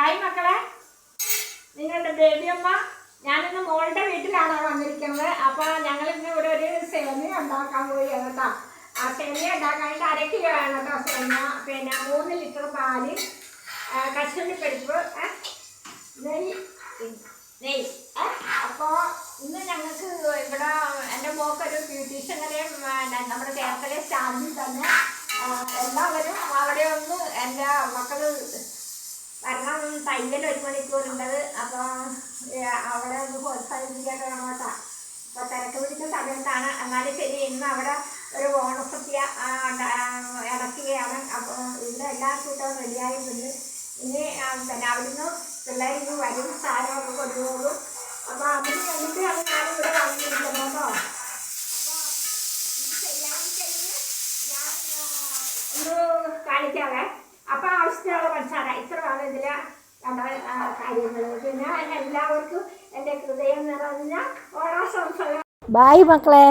Hi മക്കളെ, നിങ്ങളുടെ ബേബിയമ്മ. ഞാനിന്ന് മോളുടെ വീട്ടിലാണ് വന്നിരിക്കുന്നത്. അപ്പോൾ ഞങ്ങളിന്ന് ഇവിടെ ഒരു സേമിയ ഉണ്ടാക്കാൻ പോവുകയാണ് കേട്ടോ. ആ സേമിയ ഉണ്ടാക്കാനായിട്ട് 1/2 കിലോ വേണം കേട്ടോ സേമിയ. പിന്നെ 3 ലിറ്റർ പാല്, കശുവണ്ടിപ്പരിപ്പ്, നെയ്യ്. അപ്പോൾ ഇന്ന് ഞങ്ങൾക്ക് ഇവിടെ എൻ്റെ മോക്കൊരു ബ്യൂട്ടീഷ്യൻ കടയും നമ്മുടെ കേരളത്തിലെ സ്റ്റാൻഡിൽ തന്നെ എല്ലാവരും അവിടെ ഒന്ന് എൻ്റെ മക്കൾ വരണം. തയ്യൽ 1 മണിക്കൂറുണ്ടത്. അപ്പോൾ അവിടെ ഒന്ന് പ്രോത്സാഹിപ്പിക്കാൻ വേണം കേട്ടോ. അപ്പോൾ തിരക്ക് പിടിച്ച സമയത്താണ്. എന്നാലും ശരി, ഇന്ന് അവിടെ ഒരു ഓണസദ്യ ഇടയ്ക്കുകയാണ്. അപ്പോൾ ഇവിടെ എല്ലാ കൂട്ടവും റെഡിയായിട്ടുണ്ട്. ഇനി പിന്നെ അവിടുന്ന് പിള്ളേർക്ക് വരും, സാധനമൊക്കെ കൊണ്ടുപോകും. അപ്പോൾ അതിന് വേണ്ടിയിട്ടാണ് ഞാനിവിടെ വന്നിരിക്കുന്നത് കേട്ടോ. അപ്പോൾ ഇത് ശരിയായി കഴിഞ്ഞ് ഞാൻ ഒന്ന് കാണിക്കാവേ. അപ്പോൾ ആവശ്യത്തിനുള്ള പഞ്ചസാര ഇത്രയാണ് ഇതിലെ കാര്യങ്ങൾ. പിന്നെ എല്ലാവർക്കും എൻ്റെ ഹൃദയം നിറഞ്ഞ ഓണാശംസകൾ. ബായ് മക്കളെ.